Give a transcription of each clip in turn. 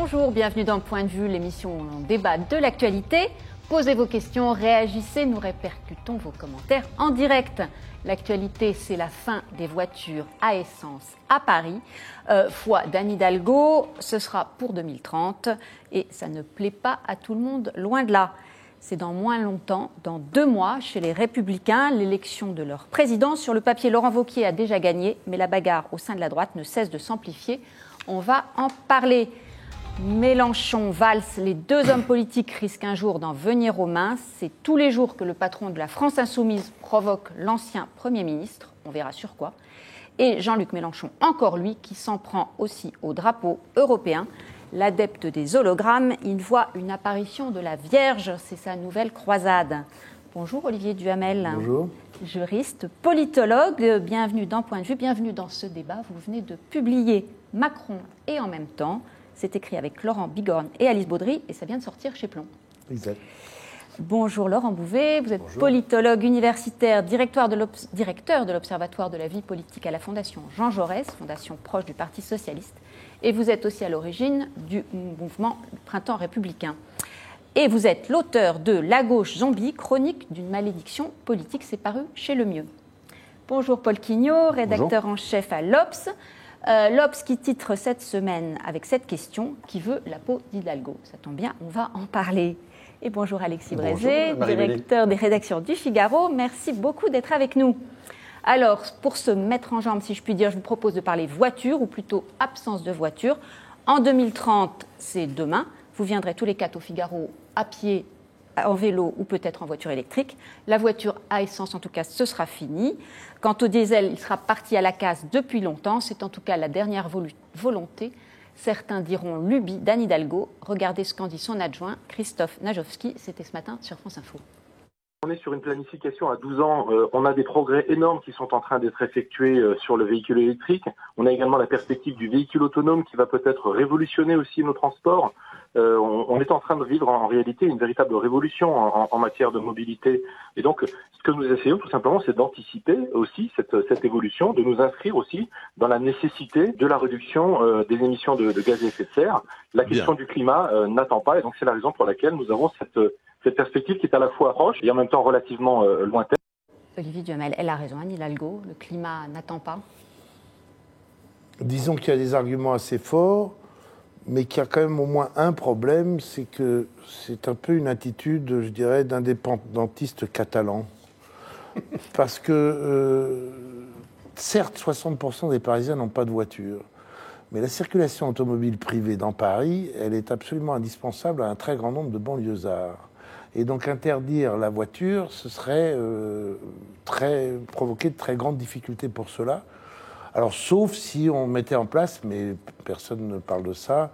Bonjour, bienvenue dans Point de vue, l'émission où l'on débat de l'actualité. Posez vos questions, réagissez, nous répercutons vos commentaires en direct. L'actualité, c'est la fin des voitures à essence à Paris. Foi d'Anne Hidalgo, ce sera pour 2030 et ça ne plaît pas à tout le monde, loin de là. C'est dans moins longtemps, dans 2 mois, chez les Républicains, l'élection de leur président. Sur le papier, Laurent Wauquiez a déjà gagné, mais la bagarre au sein de la droite ne cesse de s'amplifier. On va en parler. Mélenchon, Valls, les 2 hommes politiques risquent un jour d'en venir aux mains. C'est tous les jours que le patron de la France Insoumise provoque l'ancien Premier ministre, on verra sur quoi. Et Jean-Luc Mélenchon, encore lui, qui s'en prend aussi au drapeau européen. L'adepte des hologrammes, il voit une apparition de la Vierge, c'est sa nouvelle croisade. Bonjour Olivier Duhamel. Bonjour. Juriste, politologue, bienvenue dans Point de vue, bienvenue dans ce débat. Vous venez de publier Macron et en même temps. C'est écrit avec Laurent Bigorne et Alice Baudry et ça vient de sortir chez Plomb. Exact. Bonjour Laurent Bouvet, vous êtes Bonjour. Politologue universitaire, directeur de l'Observatoire de la vie politique à la Fondation Jean Jaurès, fondation proche du Parti socialiste, et vous êtes aussi à l'origine du mouvement Printemps républicain. Et vous êtes l'auteur de La gauche zombie, chronique d'une malédiction politique, c'est paru chez Le Mieux. Bonjour Paul Quignot, rédacteur en chef à l'Obs. L'Obs qui titre cette semaine avec cette question, qui veut la peau d'Hidalgo? Ça tombe bien, on va en parler. Et bonjour Alexis Brézé, directeur des rédactions du Figaro. Merci beaucoup d'être avec nous. Alors, pour se mettre en jambe, si je puis dire, je vous propose de parler voiture, ou plutôt absence de voiture. En 2030, c'est demain. Vous viendrez tous les 4 au Figaro à pied, en vélo ou peut-être en voiture électrique. La voiture à essence, en tout cas, ce sera fini. Quant au diesel, il sera parti à la casse depuis longtemps. C'est en tout cas la dernière volonté. Certains diront lubie d'Anne Hidalgo. Regardez ce qu'en dit son adjoint, Christophe Najowski. C'était ce matin sur France Info. On est sur une planification à 12 ans. On a des progrès énormes qui sont en train d'être effectués sur le véhicule électrique. On a également la perspective du véhicule autonome qui va peut-être révolutionner aussi nos transports. On est en train de vivre en réalité une véritable révolution en matière de mobilité. Et donc, ce que nous essayons tout simplement, c'est d'anticiper aussi cette évolution, de nous inscrire aussi dans la nécessité de la réduction des émissions de gaz à effet de serre. La question du climat n'attend pas, et donc c'est la raison pour laquelle nous avons cette perspective qui est à la fois proche et en même temps relativement lointaine. Olivier Duhamel, elle a raison, Anne Hidalgo, le climat n'attend pas. Disons qu'il y a des arguments assez forts, mais qu'il y a quand même au moins un problème, c'est que c'est un peu une attitude, je dirais, d'indépendantiste catalan. Parce que, certes, 60% des Parisiens n'ont pas de voiture, mais la circulation automobile privée dans Paris, elle est absolument indispensable à un très grand nombre de banlieusards. Et donc interdire la voiture, ce serait provoquer de très grandes difficultés pour cela. Alors, sauf si on mettait en place, mais personne ne parle de ça,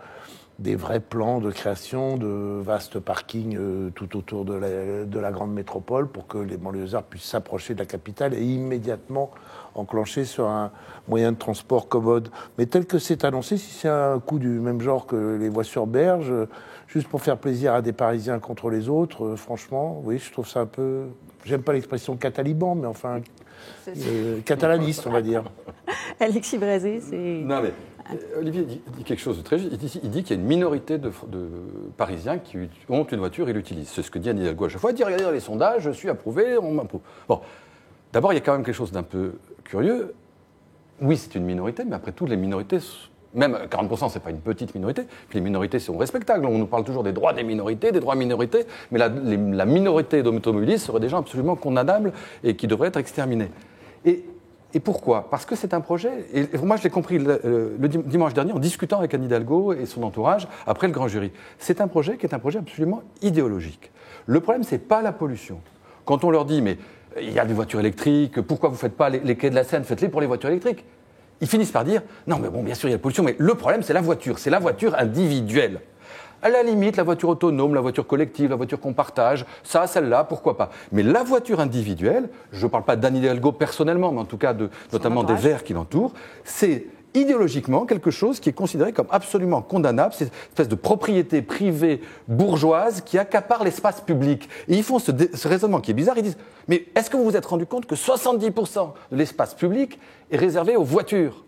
des vrais plans de création de vastes parkings tout autour de la grande métropole pour que les banlieusards puissent s'approcher de la capitale et immédiatement enclencher sur un moyen de transport commode. Mais tel que c'est annoncé, si c'est un coup du même genre que les voies sur berge, juste pour faire plaisir à des Parisiens contre les autres, franchement, oui, je trouve ça un peu... J'aime pas l'expression cataliban, mais enfin... catalaniste, on va dire. Alexis Brézé, c'est... Non, mais Olivier dit quelque chose de très juste. Il dit qu'il y a une minorité de Parisiens qui ont une voiture et l'utilisent. C'est ce que dit Anne Hidalgo à chaque fois. Il dit, regardez les sondages, je suis approuvé, on m'approuve. Bon, d'abord, il y a quand même quelque chose d'un peu curieux. Oui, c'est une minorité, mais après tout, les minorités... Même 40%, ce n'est pas une petite minorité. Puis les minorités sont respectables. On nous parle toujours des droits des minorités, mais la minorité d'automobilistes serait déjà absolument condamnable et qui devrait être exterminée. Et pourquoi? Parce que c'est un projet, et moi je l'ai compris le dimanche dernier en discutant avec Anne Hidalgo et son entourage après le grand jury. C'est un projet qui est un projet absolument idéologique. Le problème, ce n'est pas la pollution. Quand on leur dit, mais il y a des voitures électriques, pourquoi vous ne faites pas les quais de la Seine, faites-les pour les voitures électriques? Ils finissent par dire, non mais bon, bien sûr il y a la pollution, mais le problème c'est la voiture individuelle. À la limite, la voiture autonome, la voiture collective, la voiture qu'on partage, ça, celle-là, pourquoi pas. Mais la voiture individuelle, je ne parle pas d'Anne Hidalgo personnellement, mais en tout cas notamment des Verts qui l'entourent, c'est idéologiquement quelque chose qui est considéré comme absolument condamnable. C'est une espèce de propriété privée bourgeoise qui accapare l'espace public. Et ils font ce raisonnement qui est bizarre. Ils disent, mais est-ce que vous vous êtes rendu compte que 70% de l'espace public est réservé aux voitures?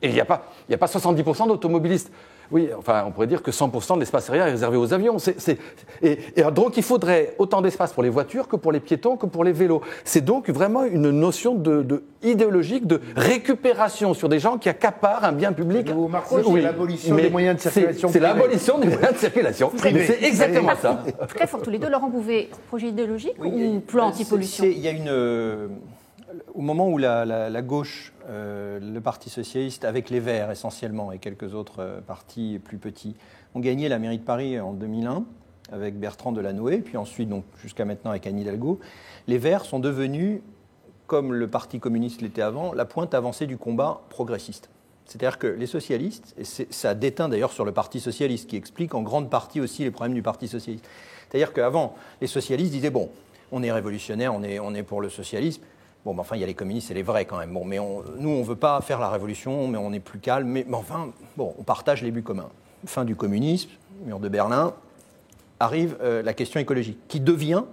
Et il n'y a pas 70% d'automobilistes. Oui, enfin, on pourrait dire que 100% de l'espace aérien est réservé aux avions. Et donc, il faudrait autant d'espace pour les voitures que pour les piétons, que pour les vélos. C'est donc vraiment une notion idéologique de récupération sur des gens qui accaparent un bien public. C'est l'abolition des moyens de circulation. C'est l'abolition des moyens de circulation. C'est exactement ça. Très fort tous les deux. Laurent Bouvet, projet idéologique ou plan anti-pollution? Il y a au moment où la gauche, le Parti socialiste, avec les Verts essentiellement et quelques autres partis plus petits, ont gagné la mairie de Paris en 2001 avec Bertrand Delanoë, puis ensuite, donc, jusqu'à maintenant avec Anne Hidalgo, les Verts sont devenus, comme le Parti communiste l'était avant, la pointe avancée du combat progressiste. C'est-à-dire que les socialistes, et ça déteint d'ailleurs sur le Parti socialiste, qui explique en grande partie aussi les problèmes du Parti socialiste. C'est-à-dire qu'avant, les socialistes disaient, bon, on est révolutionnaire, on est pour le socialisme. Bon, mais enfin, il y a les communistes et les vrais quand même. Bon, mais nous, on ne veut pas faire la révolution, mais on est plus calme. Mais enfin, bon, on partage les buts communs. Fin du communisme, mur de Berlin, arrive la question écologique, qui devient,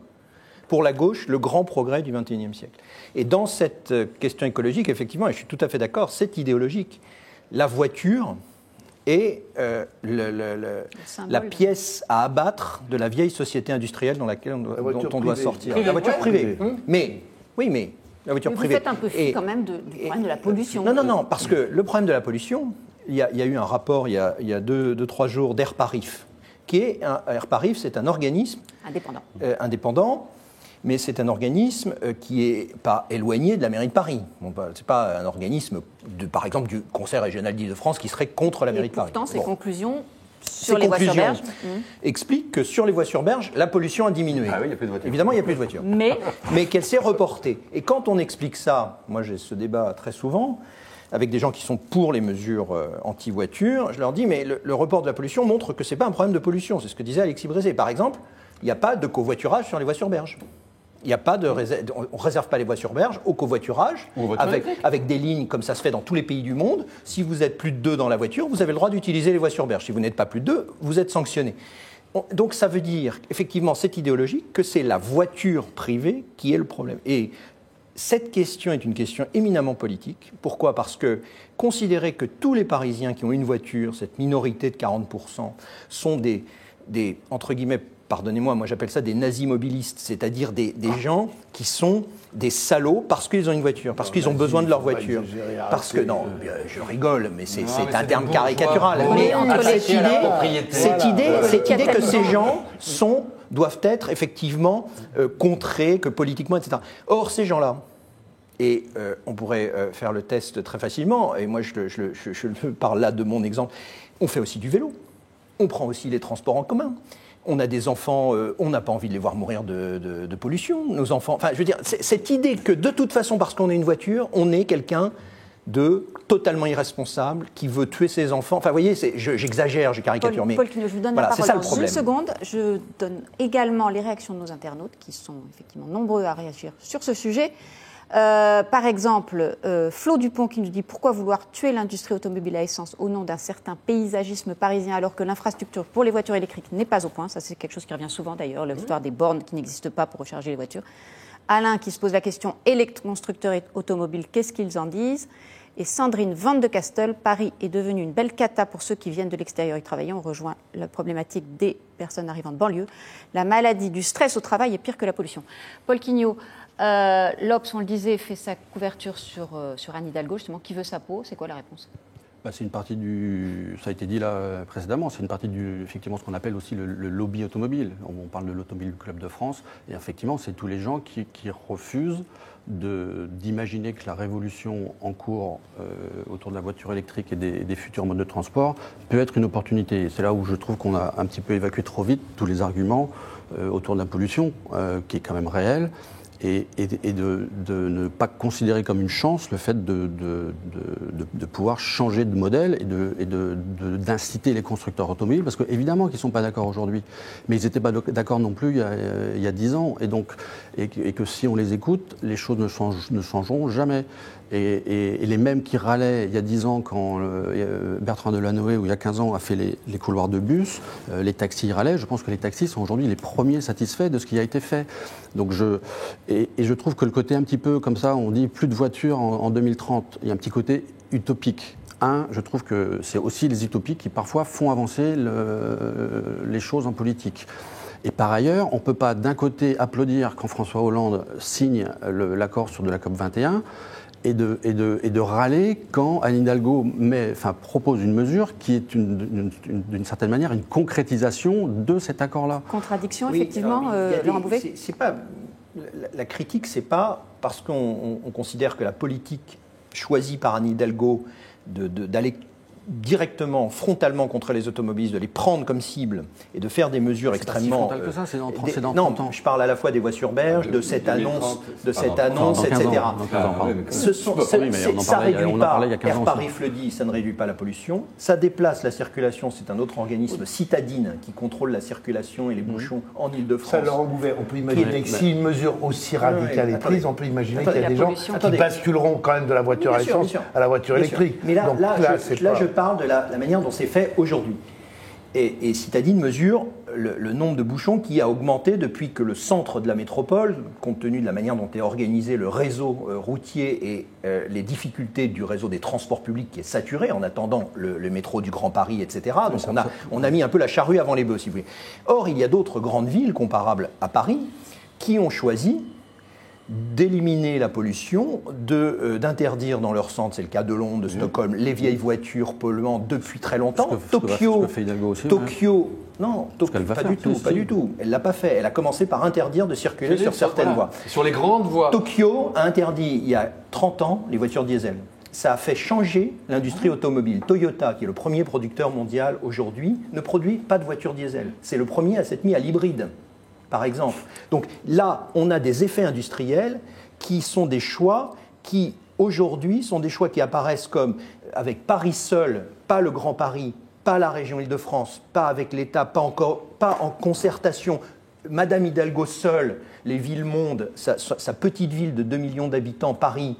pour la gauche, le grand progrès du XXIe siècle. Et dans cette question écologique, effectivement, et je suis tout à fait d'accord, c'est idéologique. La voiture est la pièce à abattre de la vieille société industrielle dont on doit sortir. La voiture privée. Mais la voiture privée. Vous faites un peu fi quand même du problème de la pollution. Non, parce que le problème de la pollution, il y a eu un rapport il y a 2-3 jours d'Airparif, Airparif, c'est un organisme indépendant, mais c'est un organisme qui n'est pas éloigné de la mairie de Paris. Bon, ce n'est pas un organisme, par exemple, du Conseil régional d'Île-de-France qui serait contre la mairie de Paris. Pourtant, ces conclusions sur les voies sur berge expliquent que sur les voies sur berge, la pollution a diminué. Ah oui, il n'y a plus de voitures. Évidemment, il n'y a plus de voitures. Mais qu'elle s'est reportée. Et quand on explique ça, moi j'ai ce débat très souvent, avec des gens qui sont pour les mesures anti-voitures, je leur dis, mais le report de la pollution montre que ce n'est pas un problème de pollution. C'est ce que disait Alexis Brézé. Par exemple, il n'y a pas de covoiturage sur les voies sur berge. Il n'y a pas on ne réserve pas les voies sur berge au covoiturage, avec des lignes comme ça se fait dans tous les pays du monde. Si vous êtes plus de 2 dans la voiture, vous avez le droit d'utiliser les voies sur berge. Si vous n'êtes pas plus de 2, vous êtes sanctionné. Donc ça veut dire, effectivement, c'est idéologique, que c'est la voiture privée qui est le problème. Et cette question est une question éminemment politique. Pourquoi ? Parce que considérer que tous les Parisiens qui ont une voiture, cette minorité de 40%, sont des entre guillemets, pardonnez-moi, moi j'appelle ça des nazis mobilistes, c'est-à-dire des gens qui sont des salauds parce qu'ils ont une voiture, parce qu'ils ont besoin de leur voiture. Parce que, non, je rigole, mais c'est un terme caricatural. Mais cette idée que ces gens doivent être effectivement contrés, que politiquement, etc. Or, ces gens-là, et on pourrait faire le test très facilement, et moi je parle là de mon exemple, on fait aussi du vélo, on prend aussi les transports en commun. On a des enfants, on n'a pas envie de les voir mourir de pollution, nos enfants. Enfin, je veux dire, cette idée que de toute façon, parce qu'on a une voiture, on est quelqu'un de totalement irresponsable, qui veut tuer ses enfants. Enfin, vous voyez, j'exagère, je caricature, mais Paul Quignot, je vous donne la parole dans une seconde. Je donne également les réactions de nos internautes, qui sont effectivement nombreux à réagir sur ce sujet. Par exemple, Flo Dupont qui nous dit « Pourquoi vouloir tuer l'industrie automobile à essence au nom d'un certain paysagisme parisien alors que l'infrastructure pour les voitures électriques n'est pas au point ?» Ça, c'est quelque chose qui revient souvent d'ailleurs, l'histoire des bornes qui n'existent pas pour recharger les voitures. Alain qui se pose la question « Électroconstructeurs automobiles, qu'est-ce qu'ils en disent ?» Et Sandrine Van de Castel, Paris est devenu une belle cata pour ceux qui viennent de l'extérieur y travailler. On rejoint la problématique des personnes arrivant de banlieue. La maladie du stress au travail est pire que la pollution. Paul Quignot, l'Obs, on le disait, fait sa couverture sur Anne Hidalgo, justement. Qui veut sa peau ? C'est quoi la réponse ? C'est une partie ça a été dit là précédemment, c'est une partie effectivement, ce qu'on appelle aussi le lobby automobile. On parle de l'Automobile Club de France, et effectivement, c'est tous les gens qui refusent d'imaginer que la révolution en cours autour de la voiture électrique et des futurs modes de transport peut être une opportunité. C'est là où je trouve qu'on a un petit peu évacué trop vite tous les arguments autour de la pollution, qui est quand même réelle. Et de ne pas considérer comme une chance le fait de pouvoir changer de modèle et d'inciter les constructeurs automobiles, parce qu'évidemment qu'ils ne sont pas d'accord aujourd'hui, mais ils n'étaient pas d'accord non plus il y a 10 ans, et que si on les écoute, les choses ne changeront jamais. Et les mêmes qui râlaient il y a 10 ans quand Bertrand Delanoë, ou il y a 15 ans, a fait les couloirs de bus, les taxis râlaient, je pense que les taxis sont aujourd'hui les premiers satisfaits de ce qui a été fait. Donc je trouve que le côté un petit peu comme ça, on dit plus de voitures en 2030, il y a un petit côté utopique. je trouve que c'est aussi les utopies qui parfois font avancer les choses en politique. Et par ailleurs, on ne peut pas d'un côté applaudir quand François Hollande signe l'accord sur de la COP21 et de râler quand Anne Hidalgo propose une mesure qui est d'une certaine manière une concrétisation de cet accord-là. Contradiction, Oui, effectivement, Laurent Bouvet. c'est pas, la critique, c'est pas parce qu'on considère que la politique choisie par Anne Hidalgo d'aller directement, frontalement contre les automobilistes, de les prendre comme cible et de faire des mesures extrêmement... C'est pas si frontal que ça, c'est dans 30 non, ans. je parle à la fois des voies sur berge, de cette annonce, etc. Ça réduit pas, Air Paris le dit, ça ne réduit pas la pollution, ça déplace la circulation, c'est un autre organisme, Citadine, qui contrôle la circulation et les bouchons en Ile-de-France. Ça, Laurent Bouvet, on peut imaginer que si une mesure aussi radicale est prise, on peut imaginer qu'il y a des gens qui basculeront quand même de la voiture à essence à la voiture électrique. Mais là, je parle de la manière dont c'est fait aujourd'hui. Et Citadine mesure le nombre de bouchons qui a augmenté depuis que le centre de la métropole, compte tenu de la manière dont est organisé le réseau routier et les difficultés du réseau des transports publics qui est saturé en attendant le métro du Grand Paris, etc. Donc on a mis un peu la charrue avant les bœufs, si vous voulez. Or, il y a d'autres grandes villes comparables à Paris qui ont choisi d'éliminer la pollution, d'interdire dans leur centre, c'est le cas de Londres, de Stockholm, les vieilles voitures polluantes depuis très longtemps. Tokyo, non, pas du tout. Elle l'a pas fait. Elle a commencé par interdire de circuler sur certaines voies. Sur les grandes voies. Tokyo a interdit il y a 30 ans les voitures diesel. Ça a fait changer l'industrie automobile. Toyota, qui est le premier producteur mondial aujourd'hui, ne produit pas de voitures diesel. C'est le premier à s'être mis à l'hybride, par exemple. Donc là, on a des effets industriels qui sont des choix qui, aujourd'hui, sont des choix qui apparaissent comme, avec Paris seul, pas le Grand Paris, pas la région Île-de-France, pas avec l'État, pas en concertation, Madame Hidalgo seule, les villes-mondes, sa petite ville de 2 millions d'habitants, Paris,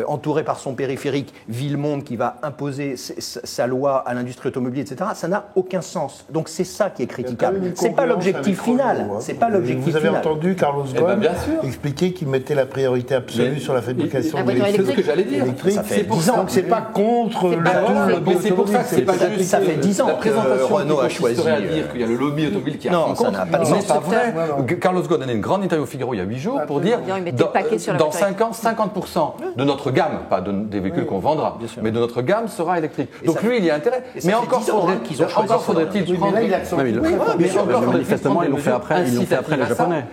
entourée par son périphérique, ville-monde qui va imposer sa loi à l'industrie automobile, etc., ça n'a aucun sens. Donc c'est ça qui est critiquable. C'est pas l'objectif final. C'est pas l'objectif Vous avez final. entendu Carlos Ghosn expliquer qu'il mettait la priorité absolue sur la fabrication électrique. C'est ce que j'allais dire. Ça fait 10 ans. Donc c'est pas contre le lobby c'est pour ça que c'est pas juste. Ça fait 10 ans la que présentation Renault a choisi. à dire qu'il y a le lobby automobile qui a Non, ça n'a pas de sens. C'est pas vrai. Carlos Ghosn a donné une grande interview au Figaro il y a 8 jours pour dire dans 5 ans, 50% de notre gamme, pas des véhicules qu'on vendra, mais de notre gamme sera électrique. Donc lui, il y a intérêt. Mais encore faudrait-il prendre... Manifestement, ils l'ont fait après les Japonais.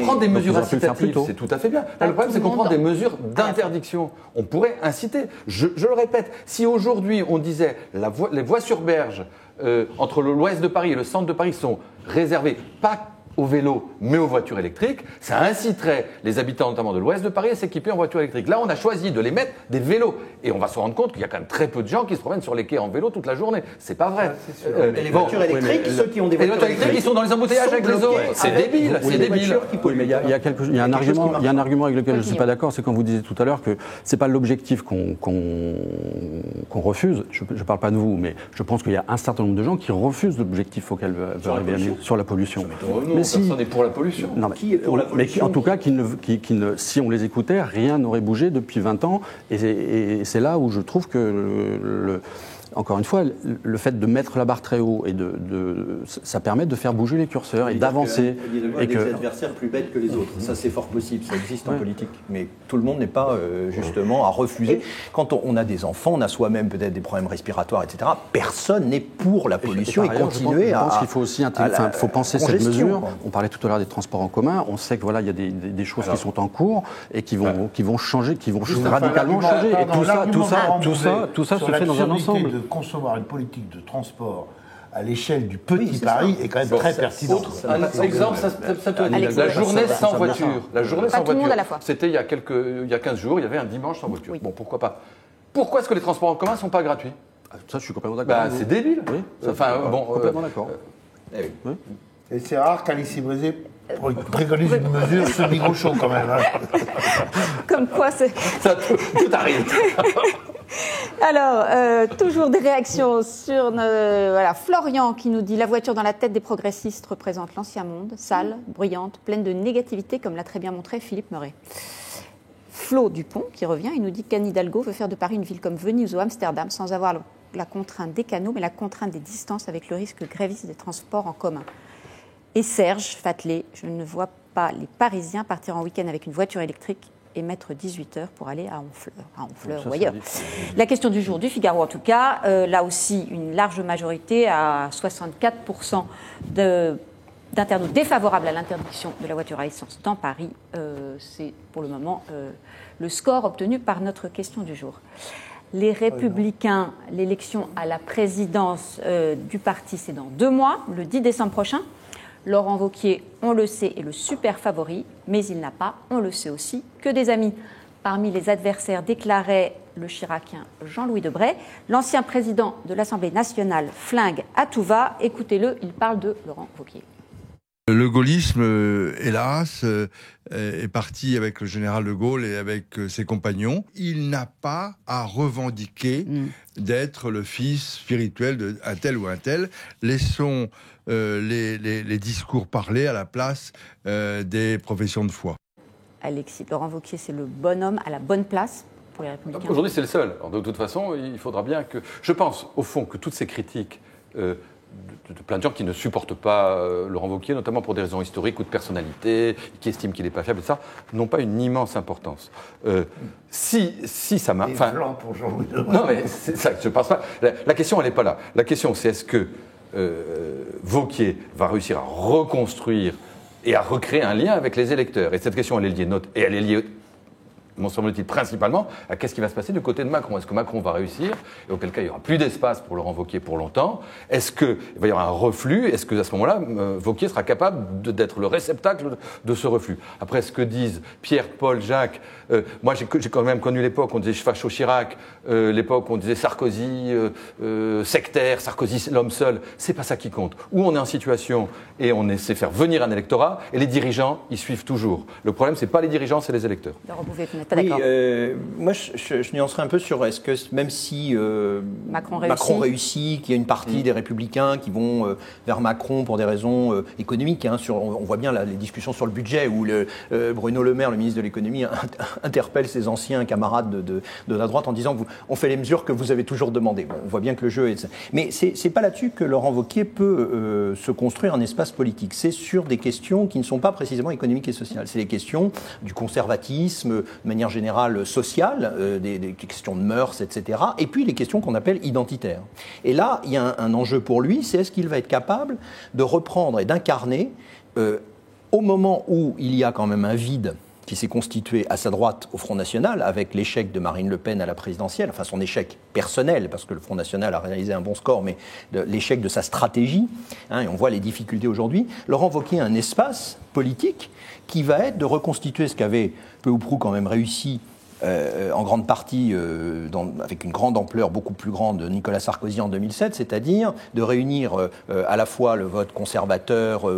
Prendre des mesures incitatives, c'est tout à fait bien. Le problème, c'est qu'on prend des mesures d'interdiction. On pourrait inciter. Je le répète, si aujourd'hui on disait les voies sur berge entre l'ouest de Paris et le centre de Paris sont réservées pas au vélo, mais aux voitures électriques, ça inciterait les habitants notamment de l'ouest de Paris à s'équiper en voitures électriques. Là, on a choisi de les mettre des vélos. Et on va se rendre compte qu'il y a quand même très peu de gens qui se promènent sur les quais en vélo toute la journée. C'est pas vrai. Les voitures électriques, ceux qui ont des voitures électriques, ils sont dans les embouteillages avec les autres. C'est débile, c'est débile. Mais il y a un argument avec lequel je ne suis pas d'accord, c'est quand vous disiez tout à l'heure que ce n'est pas l'objectif qu'on refuse. Je ne parle pas de vous, mais je pense qu'il y a un certain nombre de gens qui refusent l'objectif auquel veut arriver sur la pollution. Personne n'est pour la pollution. Non, qui est pour la pollution? Mais en tout cas, si on les écoutait, rien n'aurait bougé depuis 20 ans. Et c'est là où je trouve que, encore une fois, le fait de mettre la barre très haut, ça permet de faire bouger les curseurs et d'avancer. Il y a des adversaires plus bêtes que les autres. Ça, c'est fort possible. Ça existe en politique. Mais tout le monde n'est pas, justement, à refuser. Quand on a des enfants, on a soi-même peut-être des problèmes respiratoires, etc. Personne n'est pour la pollution et continuer à... Je pense qu'il faut aussi faut penser cette mesure. On parlait tout à l'heure des transports en commun. On sait que voilà, il y a des choses qui sont en cours et qui vont changer, qui vont radicalement changer. Et tout ça se fait dans un ensemble. De concevoir une politique de transport à l'échelle du petit Paris est quand même très pertinent. Un exemple, ça peut être la journée sans voiture. La journée sans voiture. C'était il y a 15 jours, il y avait un dimanche sans voiture. Bon, pourquoi pas. Pourquoi est-ce que les transports en commun ne sont pas gratuits? Ça, je suis complètement d'accord. C'est débile. Oui, complètement d'accord. Et c'est rare qu'Alice Brézé préconise une mesure semi-gaucho quand même. Comme quoi, c'est... Tout arrive. Alors, toujours des réactions sur Florian qui nous dit « La voiture dans la tête des progressistes représente l'ancien monde, sale, bruyante, pleine de négativité, comme l'a très bien montré Philippe Meuret. » Flo Dupont qui revient. Il nous dit qu'Anne Hidalgo veut faire de Paris une ville comme Venise ou Amsterdam sans avoir la contrainte des canaux, mais la contrainte des distances avec le risque gréviste des transports en commun. Et Serge Fatelet, je ne vois pas les Parisiens partir en week-end avec une voiture électrique et mettre 18 heures pour aller à Honfleur ou ailleurs. La question du jour du Figaro, en tout cas, là aussi, une large majorité, à 64% d'internautes défavorables à l'interdiction de la voiture à essence dans Paris. C'est pour le moment le score obtenu par notre question du jour. Les Républicains, l'élection à la présidence du parti, c'est dans 2 mois, le 10 décembre prochain. Laurent Wauquiez, on le sait, est le super favori, mais il n'a pas, on le sait aussi, que des amis. Parmi les adversaires déclarait le chiracien Jean-Louis Debré. L'ancien président de l'Assemblée nationale flingue à tout va. Écoutez-le, il parle de Laurent Wauquiez. Le gaullisme, hélas, est parti avec le général de Gaulle et avec ses compagnons. Il n'a pas à revendiquer d'être le fils spirituel d'un tel ou un tel. Laissons les discours parler à la place des professions de foi. Alexis, Laurent Wauquiez, c'est le bon homme à la bonne place pour les Républicains. Aujourd'hui, c'est le seul. Alors, de toute façon, il faudra bien que... Je pense, au fond, que toutes ces critiques... de plein de gens qui ne supportent pas Laurent Wauquiez, notamment pour des raisons historiques ou de personnalité, qui estiment qu'il n'est pas fiable, et ça, n'ont pas une immense importance. Si ça marche... Enfin, pour Jean-Louis Debré. Non, mais c'est ça, je ne pense pas. La question, elle n'est pas là. La question, c'est est-ce que Wauquiez va réussir à reconstruire et à recréer un lien avec les électeurs. Et cette question, elle est liée, m'en semble-t-il, principalement à qu'est-ce qui va se passer du côté de Macron. Est-ce que Macron va réussir, et auquel cas il n'y aura plus d'espace pour Laurent Wauquiez pour longtemps? Est-ce qu'il va y avoir un reflux? Est-ce qu'à ce moment-là, Wauquiez sera capable d'être le réceptacle de ce reflux? Après, ce que disent Pierre, Paul, Jacques, moi j'ai quand même connu l'époque où on disait facho Chirac, l'époque où on disait Sarkozy sectaire, Sarkozy l'homme seul, c'est pas ça qui compte. Où on est en situation et on essaie de faire venir un électorat, et les dirigeants, ils suivent toujours. Le problème, c'est pas les dirigeants, c'est les électeurs. Oui, moi je nuancerais un peu sur est-ce que même si Macron réussit, qu'il y a une partie des Républicains qui vont vers Macron pour des raisons économiques, hein, on voit bien les discussions sur le budget où Bruno Le Maire, le ministre de l'économie, interpelle ses anciens camarades de la droite en disant on fait les mesures que vous avez toujours demandées. Bon, on voit bien que le jeu est... Mais c'est pas là-dessus que Laurent Wauquiez peut se construire un espace politique. C'est sur des questions qui ne sont pas précisément économiques et sociales. C'est les questions du conservatisme, de manière générale sociale, des questions de mœurs, etc. Et puis les questions qu'on appelle identitaires. Et là, il y a un enjeu pour lui, c'est est-ce qu'il va être capable de reprendre et d'incarner, au moment où il y a quand même un vide qui s'est constitué à sa droite au Front National, avec l'échec de Marine Le Pen à la présidentielle, enfin son échec personnel, parce que le Front National a réalisé un bon score, mais l'échec de sa stratégie, hein, et on voit les difficultés aujourd'hui. Laurent Wauquiez a un espace politique qui va être de reconstituer ce qu'avait peu ou prou quand même réussi en grande partie, avec une grande ampleur beaucoup plus grande, Nicolas Sarkozy en 2007, c'est-à-dire de réunir à la fois le vote conservateur,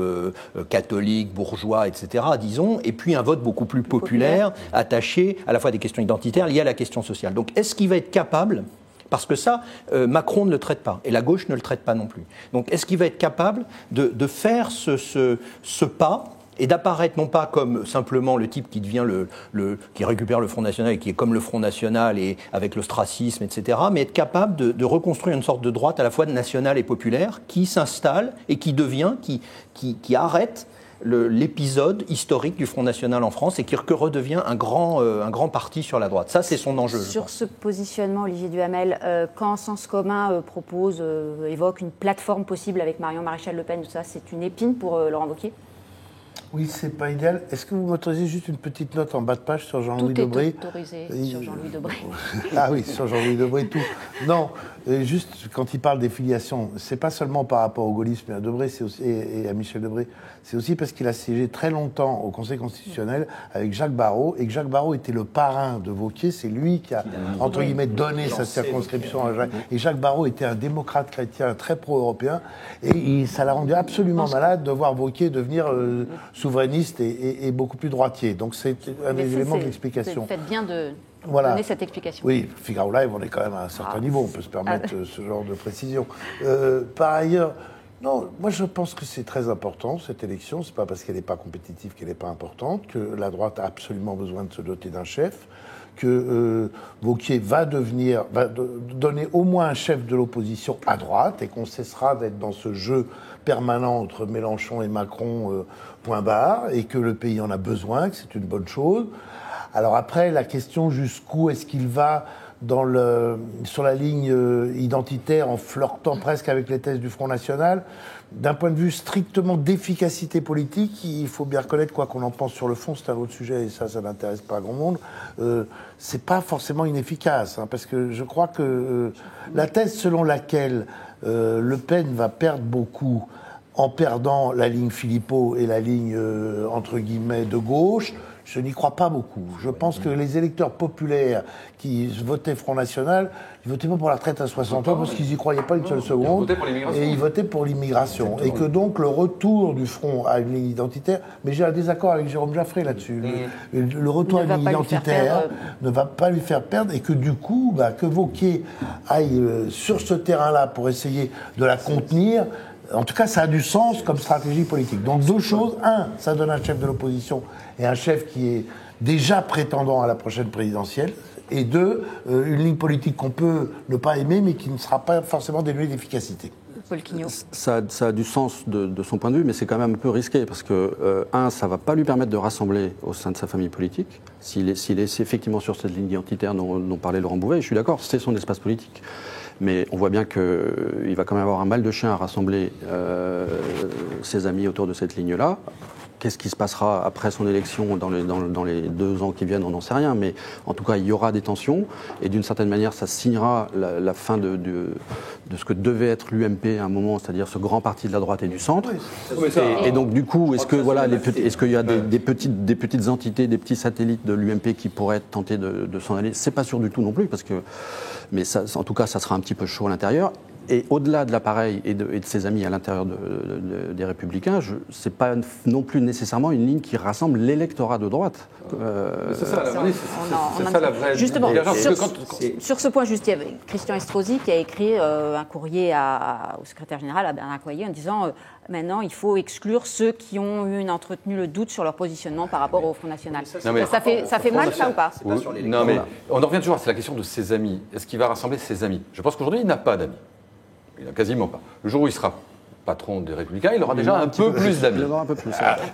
catholique, bourgeois, etc., disons, et puis un vote beaucoup plus populaire, attaché à la fois à des questions identitaires liées à la question sociale. Donc est-ce qu'il va être capable, parce que ça, Macron ne le traite pas, et la gauche ne le traite pas non plus. Donc est-ce qu'il va être capable de faire ce pas et d'apparaître non pas comme simplement le type qui devient qui récupère le Front National et qui est comme le Front National et avec l'ostracisme, etc., mais être capable de reconstruire une sorte de droite à la fois nationale et populaire qui s'installe et qui devient, qui arrête l'épisode historique du Front National en France et qui redevient un grand parti sur la droite. Ça, c'est son enjeu. Sur ce positionnement, Olivier Duhamel, quand Sens Commun évoque une plateforme possible avec Marion Maréchal Le Pen, tout ça, c'est une épine pour Laurent Wauquiez? Oui, c'est pas idéal. Est-ce que vous m'autorisez juste une petite note en bas de page sur Jean-Louis Debré? Tout est autorisé sur Jean-Louis Debré. Ah oui, sur Jean-Louis Debré, tout. Non, juste quand il parle des filiations, c'est pas seulement par rapport au gaullisme et à Debré, c'est aussi, et à Michel Debré, c'est aussi parce qu'il a siégé très longtemps au Conseil constitutionnel avec Jacques Barrot, et que Jacques Barrot était le parrain de Wauquiez. C'est lui qui a, entre guillemets, donné sa circonscription à Jacques. Et Jacques Barrot était un démocrate chrétien très pro-européen, et ça l'a rendu absolument malade de voir Wauquiez devenir souverainiste et beaucoup plus droitier. Donc c'est un des éléments de l'explication. Vous faites bien de donner cette explication. Oui, Figaro Live, on est quand même à un certain niveau, on peut se permettre ce genre de précision. Par ailleurs, Non, moi je pense que c'est très important cette élection. C'est pas parce qu'elle n'est pas compétitive qu'elle n'est pas importante, que la droite a absolument besoin de se doter d'un chef, que Wauquiez va donner au moins un chef de l'opposition à droite et qu'on cessera d'être dans ce jeu permanent entre Mélenchon et Macron, point barre, et que le pays en a besoin, que c'est une bonne chose. Alors après, la question jusqu'où est-ce qu'il va sur la ligne identitaire en flirtant presque avec les thèses du Front National, d'un point de vue strictement d'efficacité politique, il faut bien reconnaître, quoi qu'on en pense sur le fond, c'est un autre sujet et ça n'intéresse pas grand monde, c'est pas forcément inefficace, hein, parce que je crois que la thèse selon laquelle Le Pen va perdre beaucoup en perdant la ligne Philippot et la ligne, entre guillemets, de gauche, je n'y crois pas beaucoup. Je pense que les électeurs populaires qui votaient Front National, ils votaient pas pour la retraite à 60 ans parce qu'ils n'y croyaient pas une seule seconde. Et ils votaient pour l'immigration. Et que donc le retour du Front à une ligne identitaire, mais j'ai un désaccord avec Jérôme Jaffray là-dessus. Le retour à une ligne identitaire ne va pas lui faire perdre et que du coup, que Wauquiez aille sur ce terrain-là pour essayer de la contenir. En tout cas, ça a du sens comme stratégie politique. Donc deux choses. Un, ça donne un chef de l'opposition et un chef qui est déjà prétendant à la prochaine présidentielle. Et deux, une ligne politique qu'on peut ne pas aimer, mais qui ne sera pas forcément dénuée d'efficacité. Paul Quignot. Ça a du sens de son point de vue, mais c'est quand même un peu risqué parce que, ça ne va pas lui permettre de rassembler au sein de sa famille politique. S'il est effectivement sur cette ligne identitaire dont parlait Laurent Bouvet, je suis d'accord, c'est son espace politique. Mais on voit bien qu'il va quand même avoir un mal de chien à rassembler ses amis autour de cette ligne-là. Qu'est-ce qui se passera après son élection dans les 2 ans qui viennent, on n'en sait rien. Mais en tout cas, il y aura des tensions. Et d'une certaine manière, ça signera la fin de ce que devait être l'UMP à un moment, c'est-à-dire ce grand parti de la droite et du centre. Et donc, du coup, est-ce qu'il y a des petites entités, des petits satellites de l'UMP qui pourraient être tentés de s'en aller? C'est pas sûr du tout non plus, mais ça, en tout cas, ça sera un petit peu chaud à l'intérieur. Et au-delà de l'appareil et de ses amis à l'intérieur des Républicains, c'est pas non plus nécessairement une ligne qui rassemble l'électorat de droite. C'est ça, la vraie. Justement, sur ce point, juste, il y avait Christian Estrosi qui a écrit un courrier au secrétaire général, à Bernard Accoyer, en disant maintenant, il faut exclure ceux qui ont entretenu le doute sur leur positionnement par rapport au Front National. Ça fait mal, ça ou pas? Non, mais on en revient toujours, c'est la question de ses amis. Est-ce qu'il va rassembler ses amis? Je pense qu'aujourd'hui, il n'a pas d'amis. Il n'a quasiment pas. Le jour où il sera patron des Républicains, il aura déjà un peu plus d'amis.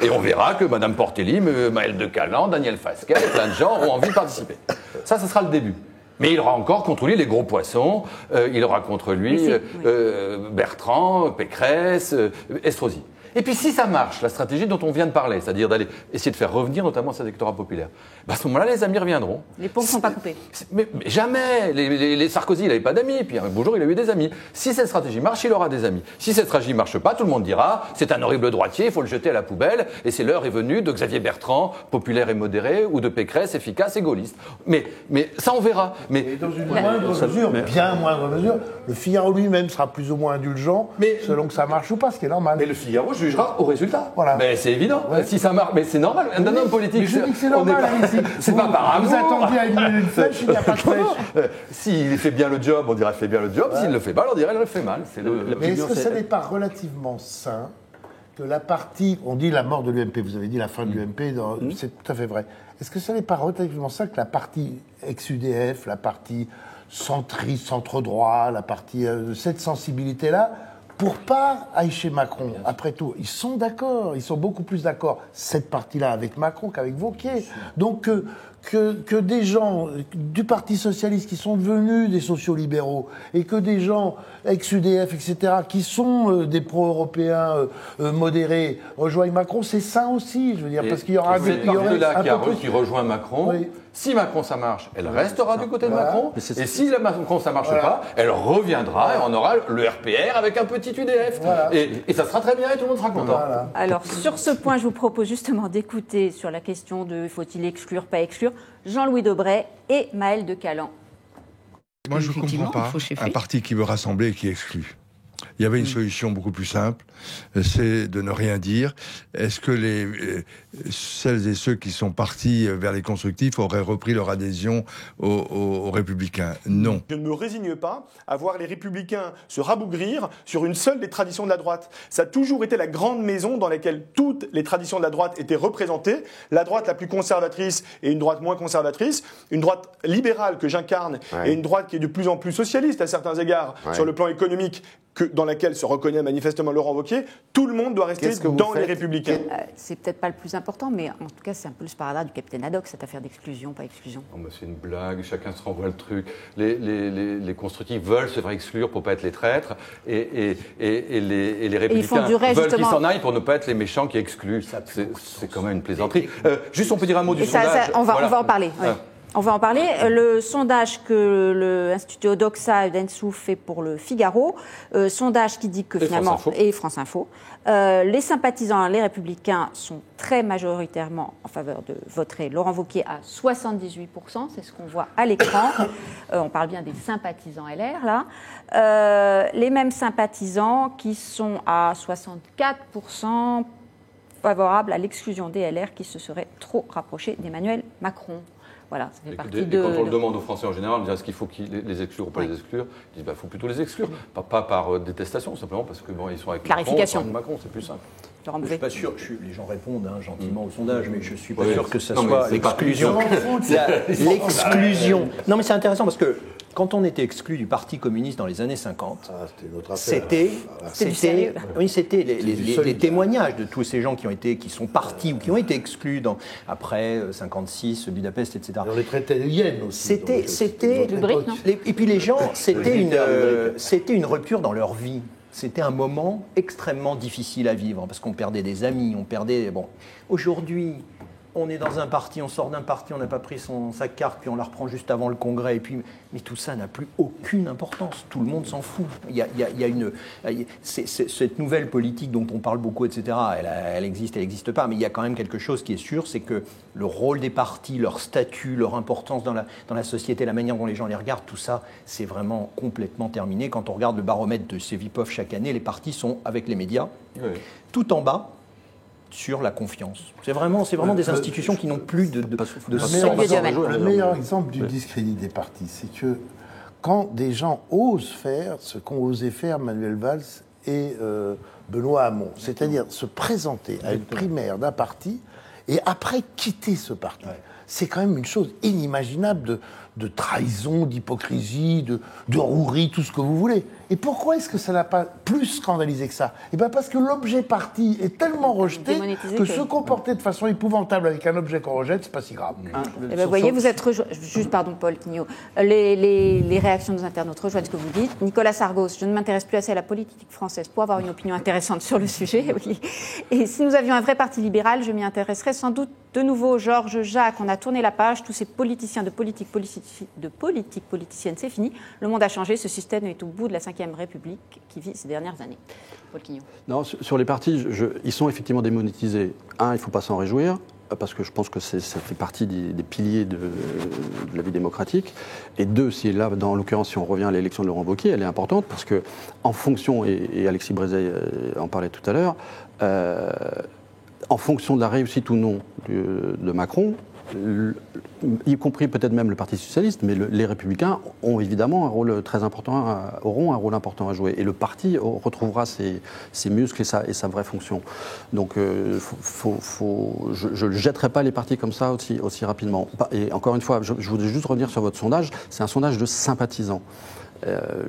Et on verra que Mme Portelli, Maël de Caland, Daniel Fasquelle, plein de gens ont envie de participer. Ça sera le début. Mais il aura encore contre lui les gros poissons, il aura contre lui Bertrand, Pécresse, Estrosi. Et puis si ça marche, la stratégie dont on vient de parler, c'est-à-dire d'aller essayer de faire revenir notamment cet électorat populaire, à ce moment-là, les amis reviendront. Les ponts ne sont pas coupés. Mais jamais. Les Sarkozy, il n'avait pas d'amis. Puis un beau jour, il a eu des amis. Si cette stratégie marche, il aura des amis. Si cette stratégie ne marche pas, tout le monde dira c'est un horrible droitier, il faut le jeter à la poubelle. Et c'est l'heure est venue de Xavier Bertrand, populaire et modéré, ou de Pécresse, efficace et gaulliste. Mais ça, on verra. Mais dans une bien moindre mesure, le Figaro lui-même sera plus ou moins indulgent, selon que ça marche ou pas, ce qui est normal. Mais le Figaro jugera au résultat. Voilà. Mais c'est évident. Ouais. Si ça marche, mais c'est normal. Un homme politique, mais je dis que c'est normal. C'est pas par amour. Vous attendiez à une flèche, il n'y a pas de flèche. S'il fait bien le job, on dirait qu'il fait bien le job. S'il ne le fait pas, on dirait qu'il le fait mal. Mais est-ce que ce n'est pas relativement sain que la partie, on dit la mort de l'UMP, vous avez dit la fin de l'UMP, c'est tout à fait vrai. Est-ce que ce n'est pas relativement sain que la partie ex-UDF, la partie centriste, centre-droit, la partie de cette sensibilité-là, pour pas aller chez Macron, après tout, ils sont d'accord, ils sont beaucoup plus d'accord, cette partie-là, avec Macron qu'avec Wauquiez. Donc, que des gens du Parti Socialiste qui sont devenus des sociolibéraux et que des gens ex-UDF, etc., qui sont des pro-européens modérés rejoignent Macron, c'est sain aussi, je veux dire, parce qu'il y aura qui rejoint Macron. Oui. Si Macron ça marche, elle restera du côté de Macron. Et si Macron ça marche pas, elle reviendra et on aura le RPR avec un petit UDF. Voilà. Et ça sera très bien et tout le monde sera content. Voilà. Alors sur ce point, je vous propose justement d'écouter sur la question de faut-il exclure, pas exclure, Jean-Louis Debré et Maël de Caland. Moi je ne comprends pas un parti qui veut rassembler et qui exclut. Il y avait une solution beaucoup plus simple, c'est de ne rien dire. Est-ce que celles et ceux qui sont partis vers les constructifs auraient repris leur adhésion aux Républicains? Non. Je ne me résigne pas à voir les Républicains se rabougrir sur une seule des traditions de la droite. Ça a toujours été la grande maison dans laquelle toutes les traditions de la droite étaient représentées. La droite la plus conservatrice et une droite moins conservatrice. Une droite libérale que j'incarne et une droite qui est de plus en plus socialiste à certains égards sur le plan économique, dans laquelle se reconnaît manifestement Laurent Wauquiez. Tout le monde doit rester dans les Républicains. C'est peut-être pas le plus important, mais en tout cas, c'est un peu le sparadrap du capitaine Haddock, cette affaire d'exclusion, pas exclusion. Oh, c'est une blague, chacun se renvoie le truc. Les constructifs veulent se faire exclure pour ne pas être les traîtres, et les Républicains veulent qu'ils s'en aillent pour ne pas être les méchants qui excluent. C'est quand même une plaisanterie. Juste, on peut dire un mot du sondage. On va en parler. Ouais. On va en parler. Le sondage que l'Institut Odoxa et Dentsu fait pour le Figaro, sondage qui dit que finalement, et France Info, les sympathisants, les Républicains sont très majoritairement en faveur de voter Laurent Wauquiez à 78%, c'est ce qu'on voit à l'écran. On parle bien des sympathisants LR, là. Les mêmes sympathisants qui sont à 64% favorables à l'exclusion des LR qui se seraient trop rapprochés d'Emmanuel Macron. Voilà, ça fait partie de... Quand on le demande aux Français en général, on dit est-ce qu'il faut les exclure ou pas les exclure, ils disent il faut plutôt les exclure. Pas par détestation, simplement parce que ils sont avec Macron, c'est plus simple. Je ne suis pas sûr, les gens répondent gentiment au sondage, mais je ne suis pas sûr que ça soit l'exclusion. L'exclusion. Non, mais c'est intéressant parce que quand on était exclu du Parti communiste dans les années 50, c'était les témoignages de tous ces gens qui sont partis ou qui ont été exclus après 56, Budapest, etc. Et on les traitait de hyènes aussi. Et puis les gens, c'était une rupture dans leur vie. C'était un moment extrêmement difficile à vivre parce qu'on perdait des amis, Aujourd'hui, on est dans un parti, on sort d'un parti, on n'a pas pris sa carte, puis on la reprend juste avant le congrès. Mais tout ça n'a plus aucune importance. Tout le monde s'en fout. Il y a cette nouvelle politique dont on parle beaucoup, etc. Elle existe, elle n'existe pas. Mais il y a quand même quelque chose qui est sûr, c'est que le rôle des partis, leur statut, leur importance dans la société, la manière dont les gens les regardent, tout ça, c'est vraiment complètement terminé. Quand on regarde le baromètre de Cevipof chaque année, les partis sont avec les médias, tout en bas, sur la confiance. C'est vraiment des institutions qui n'ont plus de Le meilleur exemple du discrédit des partis, c'est que quand des gens osent faire ce qu'ont osé faire Manuel Valls et Benoît Hamon, c'est-à-dire se présenter à une primaire d'un parti et après quitter ce parti. C'est quand même une chose inimaginable de trahison, d'hypocrisie, de rouerie, tout ce que vous voulez. Et pourquoi est-ce que ça n'a pas plus scandalisé que ça ? Eh bien parce que l'objet parti est tellement rejeté que se comporter de façon épouvantable avec un objet qu'on rejette, c'est pas si grave. Vous voyez, vous êtes juste, pardon, Paul Quignot, les réactions des internautes rejoignent ce que vous dites. Nicolas Sargos, je ne m'intéresse plus assez à la politique française pour avoir une opinion intéressante sur le sujet. Oui. Et si nous avions un vrai parti libéral, je m'y intéresserais sans doute de nouveau. Georges Jacques, on a tourné la page, tous ces politiciens de politique politicienne, c'est fini. Le monde a changé, ce système est au bout de la Ve République qui vit ces dernières années. Paul Quignot. Non, sur les partis, ils sont effectivement démonétisés. Il ne faut pas s'en réjouir, parce que je pense que ça fait partie des piliers de la vie démocratique. Et deux, dans l'occurrence, si on revient à l'élection de Laurent Wauquiez, elle est importante, parce que en fonction, et Alexis Brézet en parlait tout à l'heure, en fonction de la réussite ou non de Macron, y compris peut-être même le Parti socialiste, mais les Républicains ont évidemment auront un rôle important à jouer. Et le parti retrouvera ses muscles et sa vraie fonction. Donc je ne jetterai pas les partis comme ça aussi rapidement. Et encore une fois, je voudrais juste revenir sur votre sondage. C'est un sondage de sympathisants.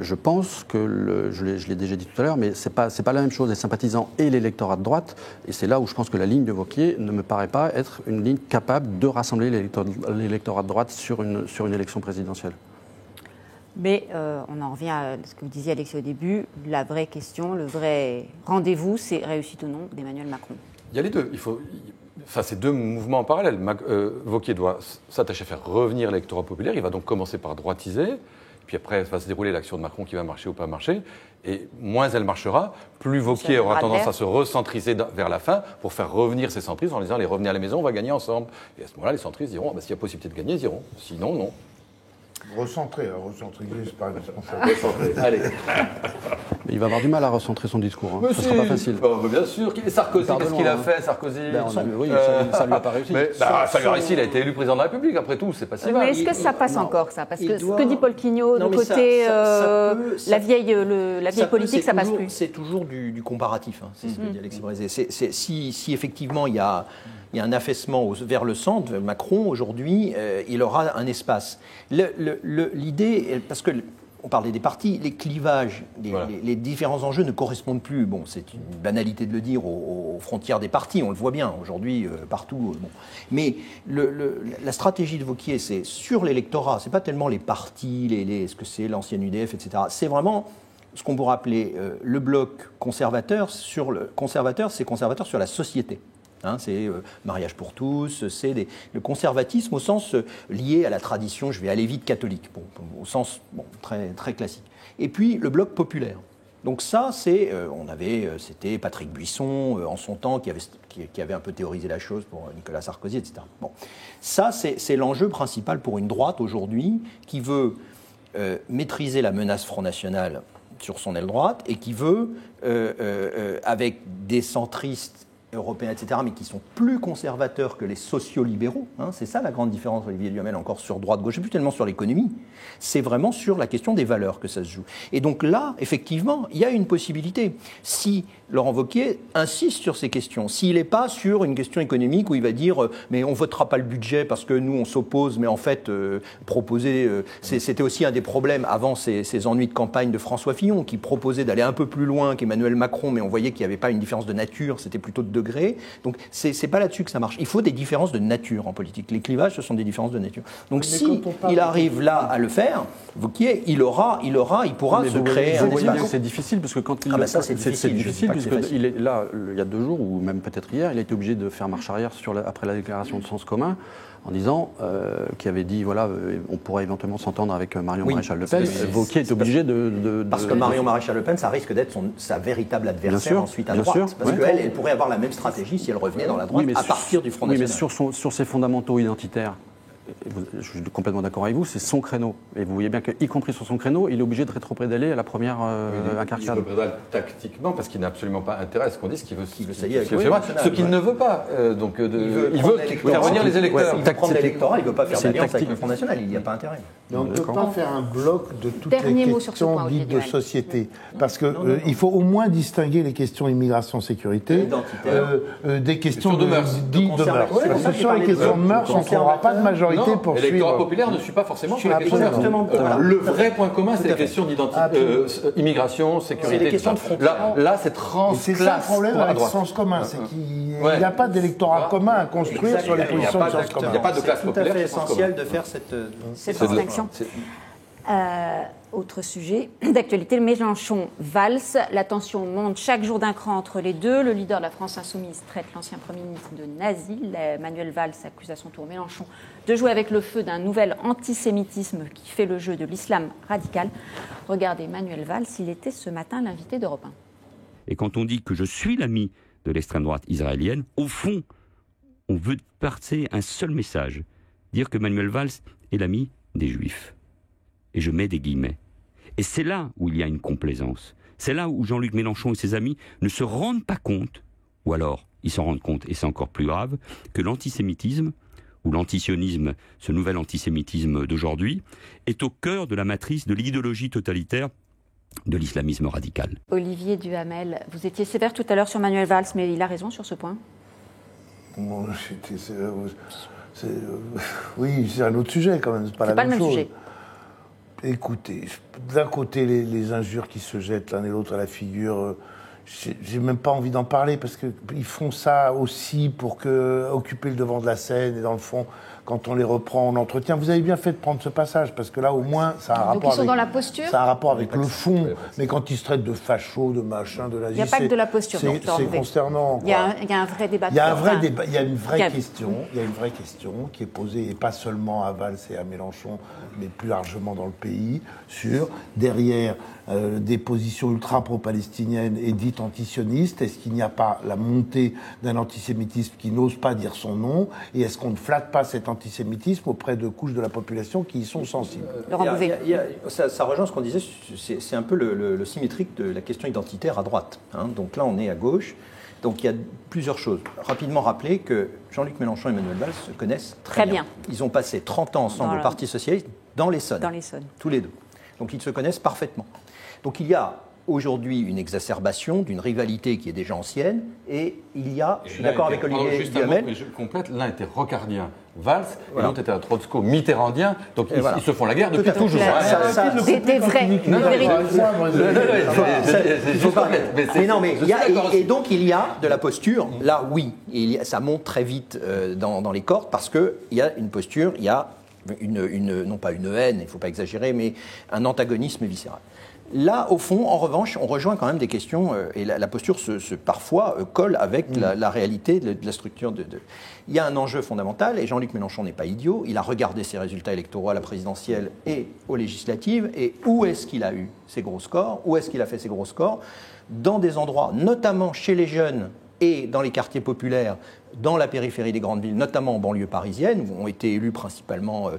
Je pense que, je l'ai déjà dit tout à l'heure, mais c'est pas la même chose, les sympathisants et l'électorat de droite. Et c'est là où je pense que la ligne de Wauquiez ne me paraît pas être une ligne capable de rassembler l'électorat de droite sur une élection présidentielle. Mais on en revient à ce que vous disiez, Alexis, au début. La vraie question, le vrai rendez-vous, c'est réussite ou non d'Emmanuel Macron. Il y a les deux. C'est deux mouvements en parallèle. Wauquiez doit s'attacher à faire revenir l'électorat populaire. Il va donc commencer par droitiser. Puis après, va se dérouler l'action de Macron qui va marcher ou pas marcher. Et moins elle marchera, plus Wauquiez aura tendance à se recentriser vers la fin pour faire revenir ses centristes en disant allez, revenez à la maison, on va gagner ensemble. Et à ce moment-là, les centristes diront s'il y a possibilité de gagner, ils iront. Sinon, non. Recentrer, c'est pas responsable. Allez. Mais il va avoir du mal à recentrer son discours. Hein. Mais Ce ne sera pas facile. Bien sûr. Sarkozy, qu'est-ce qu'il a fait, Sarkozy Oui, ça lui a pas réussi. Ça lui a réussi, il a été élu président de la République, après tout, c'est pas si mal. Mais est-ce que ça passe encore, ça? Parce que ce que dit Paul Quignot, Non, le mais côté ça vieille politique, ça passe plus. C'est toujours du comparatif, hein, c'est ce que dit Alexis Brézé. Si effectivement il y a un affaissement vers le centre, Macron, aujourd'hui, il aura un espace. L'idée, parce que on parlait des partis, les clivages, les différents enjeux ne correspondent plus. Bon, c'est une banalité de le dire aux frontières des partis, on le voit bien aujourd'hui partout. Bon. Mais la stratégie de Wauquiez, c'est sur l'électorat, c'est pas tellement les partis, ce que c'est l'ancienne UDF, etc. C'est vraiment ce qu'on pourrait appeler le bloc conservateur. C'est conservateur sur la société. Hein, c'est mariage pour tous, c'est le conservatisme au sens lié à la tradition, je vais aller vite, catholique, au sens très, très classique. Et puis le bloc populaire. Donc ça, c'était Patrick Buisson, en son temps, qui avait un peu théorisé la chose pour Nicolas Sarkozy, etc. Bon. Ça, c'est l'enjeu principal pour une droite aujourd'hui qui veut maîtriser la menace Front National sur son aile droite et qui veut, avec des centristes européens, etc., mais qui sont plus conservateurs que les sociolibéraux. Hein, c'est ça la grande différence, Olivier Duhamel, encore sur droite-gauche, et plus tellement sur l'économie. C'est vraiment sur la question des valeurs que ça se joue. Et donc là, effectivement, il y a une possibilité. Si Laurent Wauquiez insiste sur ces questions, s'il n'est pas sur une question économique où il va dire mais on ne votera pas le budget parce que nous on s'oppose, mais en fait proposer, c'était aussi un des problèmes avant ces ennuis de campagne de François Fillon, qui proposait d'aller un peu plus loin qu'Emmanuel Macron, mais on voyait qu'il n'y avait pas une différence de nature, c'était plutôt de degré. Donc c'est pas là-dessus que ça marche. Il faut des différences de nature en politique. Les clivages, ce sont des différences de nature. Donc si il arrive là à le faire, Wauquiez, il pourra se créer un espace. C'est difficile parce que quand il c'est difficile puisque il est là il y a 2 jours ou même peut-être hier, il a été obligé de faire marche arrière après la déclaration de sens commun en disant qu'il avait dit voilà on pourrait éventuellement s'entendre avec Marion Maréchal Le Pen. Wauquiez est obligé parce que Marion Maréchal Le Pen, ça risque d'être sa véritable adversaire ensuite à droite, parce qu'elle, elle pourrait avoir la même stratégie si elle revenait dans la droite à partir du Front National. Oui, mais sur ses fondamentaux identitaires. Je suis complètement d'accord avec vous, c'est son créneau. Et vous voyez bien qu'y compris sur son créneau, il est obligé de rétropédaler à la première incarcade. Il rétropédale tactiquement parce qu'il n'a absolument pas intérêt à ce qu'on dise qu'il veut s'allier avec ce qu'il ne veut pas. Il veut faire venir les électeurs. Il veut prendre l'électorat, il ne veut pas faire d'alliance avec le Front National, il n'y a pas intérêt. Mais on ne peut pas faire un bloc de toutes les questions dites de société. Parce qu'il faut au moins distinguer les questions immigration-sécurité des questions de mœurs. Parce que sur les questions de mœurs, on ne trouvera pas de majorité. L'électorat populaire ne suit pas forcément sur les questions de mœurs. Le vrai point commun, c'est les questions d'identité, immigration, sécurité. C'est les questions de frontières. Là, c'est transclasse. C'est ça le problème avec le sens commun, c'est qu'il n'y a pas d'électorat commun à construire sur les positions de sens commun. Il n'y a pas de classe populaire. C'est tout à fait essentiel de faire cette distinction. Autre sujet d'actualité, Mélenchon-Valls. La tension monte chaque jour d'un cran entre les deux. Le leader de la France insoumise traite l'ancien Premier ministre de nazi. Manuel Valls accuse à son tour Mélenchon de jouer avec le feu d'un nouvel antisémitisme qui fait le jeu de l'islam radical. Regardez Manuel Valls, il était ce matin l'invité d'Europe 1. Et quand on dit que je suis l'ami de l'extrême droite israélienne, au fond, on veut passer un seul message, dire que Manuel Valls est l'ami des Juifs. Et je mets des guillemets. Et c'est là où il y a une complaisance. C'est là où Jean-Luc Mélenchon et ses amis ne se rendent pas compte, ou alors ils s'en rendent compte, et c'est encore plus grave, que l'antisémitisme, ou l'antisionisme, ce nouvel antisémitisme d'aujourd'hui, est au cœur de la matrice de l'idéologie totalitaire de l'islamisme radical. Olivier Duhamel, vous étiez sévère tout à l'heure sur Manuel Valls, mais il a raison sur ce point. Oui, c'est un autre sujet quand même, c'est pas la même chose. Sujet. Écoutez, d'un côté, les injures qui se jettent l'un et l'autre à la figure, j'ai même pas envie d'en parler parce qu'ils font ça aussi pour occuper le devant de la scène et dans le fond, quand on les reprend en entretien. Vous avez bien fait de prendre ce passage parce que là, au moins, ça a un rapport avec, dans la posture. Ça a un rapport avec le fond. Mais quand ils se traitent de fachos, de machin, de nazis, il n'y a pas que de la posture. C'est consternant. Il y a un vrai débat. Il y a un vrai débat. Il y a une vraie question. Il y a une vraie question qui est posée, et pas seulement à Valls et à Mélenchon, mais plus largement dans le pays, sur derrière des positions ultra pro-palestiniennes et dites sont antisionistes? Est-ce qu'il n'y a pas la montée d'un antisémitisme qui n'ose pas dire son nom? Et est-ce qu'on ne flatte pas cet antisémitisme auprès de couches de la population qui y sont sensibles? Ça rejoint ce qu'on disait, c'est un peu le symétrique de la question identitaire à droite. Hein. Donc là, on est à gauche. Donc il y a plusieurs choses. Rapidement rappeler que Jean-Luc Mélenchon et Manuel Valls se connaissent très bien. Ils ont passé 30 ans ensemble au Parti Socialiste dans l'Essonne. Tous les deux. Donc ils se connaissent parfaitement. Donc il y a aujourd'hui une exacerbation d'une rivalité qui est déjà ancienne, et il y a, je suis d'accord avec Olivier Duhamel... Mais je complète, l'un était rocardien, Valls, et l'autre était un trotsko-mitterrandien, donc ils se font la guerre depuis toujours. C'était vrai. Et donc il y a de la posture, là oui, ça monte très vite dans les cordes, parce qu'il y a une posture, il y a non pas une haine, il ne faut pas exagérer, mais un antagonisme viscéral. Là, au fond, en revanche, on rejoint quand même des questions, et la posture parfois colle avec la réalité de la structure. Il y a un enjeu fondamental, et Jean-Luc Mélenchon n'est pas idiot, il a regardé ses résultats électoraux à la présidentielle et aux législatives, et où est-ce qu'il a eu ses gros scores? Où est-ce qu'il a fait ses gros scores? Dans des endroits, notamment chez les jeunes et dans les quartiers populaires, dans la périphérie des grandes villes, notamment en banlieue parisienne, où ont été élus principalement,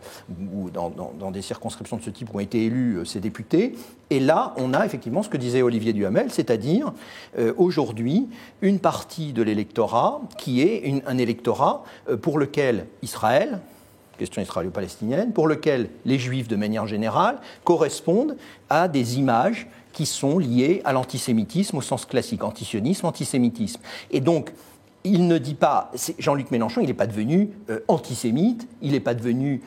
ou dans des circonscriptions de ce type, où ont été élus ces députés. Et là, on a effectivement ce que disait Olivier Duhamel, c'est-à-dire aujourd'hui une partie de l'électorat qui est un électorat pour lequel Israël, question israélo-palestinienne, pour lequel les Juifs de manière générale correspondent à des images qui sont liées à l'antisémitisme au sens classique, antisionisme, antisémitisme. Et donc, il ne dit pas, Jean-Luc Mélenchon, il n'est pas devenu antisémite, il n'est pas devenu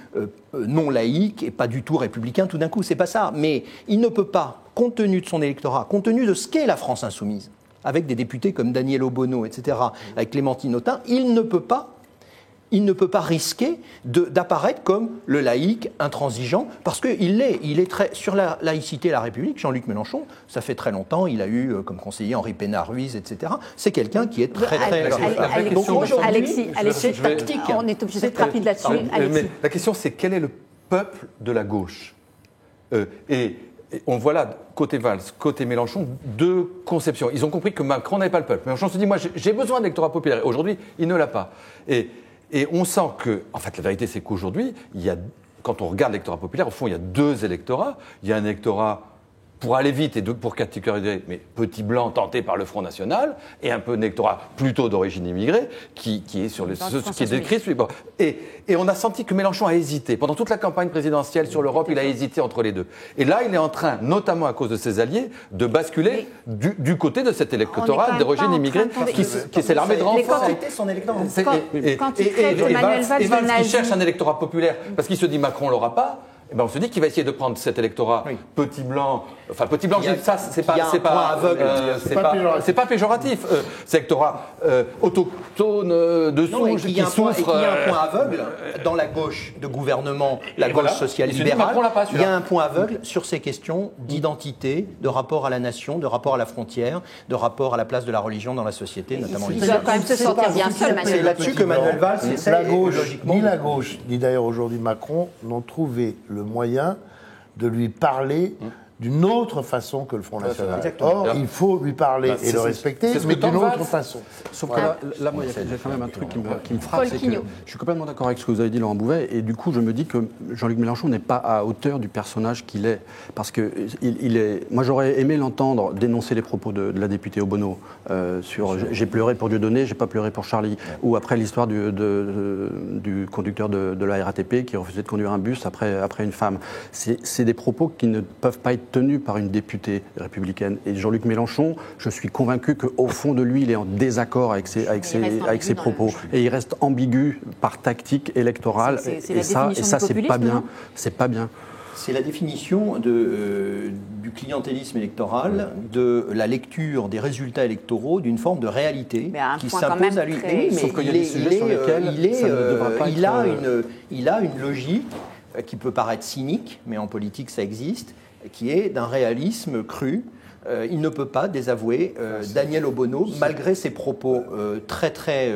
non laïque et pas du tout républicain tout d'un coup, c'est pas ça. Mais il ne peut pas, compte tenu de son électorat, compte tenu de ce qu'est la France insoumise, avec des députés comme Daniel Obono, etc., avec Clémentine Autain, il ne peut pas risquer d'apparaître comme le laïc intransigeant, parce qu'il est très sur la laïcité et la République. Jean-Luc Mélenchon, ça fait très longtemps, il a eu comme conseiller Henri Pénard-Ruiz, etc. C'est quelqu'un qui est très... Donc Alexis, c'est tactique. On est obligé d'être rapide là-dessus. Mais la question, c'est quel est le peuple de la gauche? Et on voit là, côté Valls, côté Mélenchon, deux conceptions. Ils ont compris que Macron n'avait pas le peuple. Mélenchon se dit, moi, j'ai besoin d'électorat populaire. Aujourd'hui, il ne l'a pas. Et on sent que, en fait, la vérité, c'est qu'aujourd'hui, quand on regarde l'électorat populaire, au fond, il y a deux électorats. Il y a un électorat pour aller vite et pour catégoriser, mais petit blanc tenté par le Front National, et un peu un électorat plutôt d'origine immigrée, qui est sur ce qui est décrit. Bon. Et on a senti que Mélenchon a hésité. Pendant toute la campagne présidentielle sur l'Europe, il a hésité entre les deux. Et là, il est en train, notamment à cause de ses alliés, de basculer du côté de cet électorat d'origine immigrée, qui c'est l'armée de renfort. Et Valls qui cherche un électorat populaire, parce qu'il se dit Macron ne l'aura pas. Eh ben on se dit qu'il va essayer de prendre cet électorat petit blanc, ça c'est pas péjoratif, cet électorat autochtone de souche qui souffre. Il y a un point aveugle dans la gauche de gouvernement, la gauche social-libérale. Il y a un point aveugle sur ces questions d'identité, de rapport à la nation, de rapport à la frontière, de rapport à la place de la religion dans la société, notamment il doit quand même se sentir bien seul. C'est là-dessus que Manuel Valls essaie. La gauche, ni d'ailleurs aujourd'hui Macron, n'ont trouvé le moyen de lui parler d'une autre façon que le Front National. Or, il faut lui parler et le respecter, mais d'une autre façon. Sauf que là, moi, il y a quand même un truc qui me frappe, c'est que je suis complètement d'accord avec ce que vous avez dit, Laurent Bouvet, et du coup, je me dis que Jean-Luc Mélenchon n'est pas à hauteur du personnage qu'il est. Parce que moi, j'aurais aimé l'entendre dénoncer les propos de la députée Obono sur « j'ai pleuré pour Dieudonné, j'ai pas pleuré pour Charlie », ou après l'histoire du conducteur de la RATP qui refusait de conduire un bus après une femme. C'est des propos qui ne peuvent pas être tenus par une députée républicaine. Et Jean-Luc Mélenchon, je suis convaincu qu'au fond de lui, il est en désaccord avec ses propos. Et il reste ambigu par tactique électorale. Et ça, c'est pas bien. C'est pas bien. C'est la définition du clientélisme électoral, de la lecture des résultats électoraux d'une forme de réalité qui s'impose à lui. Sauf qu'il y a des sujets sur lesquels ça ne devra pas être... Il a une logique qui peut paraître cynique, mais en politique ça existe, qui est d'un réalisme cru il ne peut pas désavouer Daniel Obono, malgré ses propos très,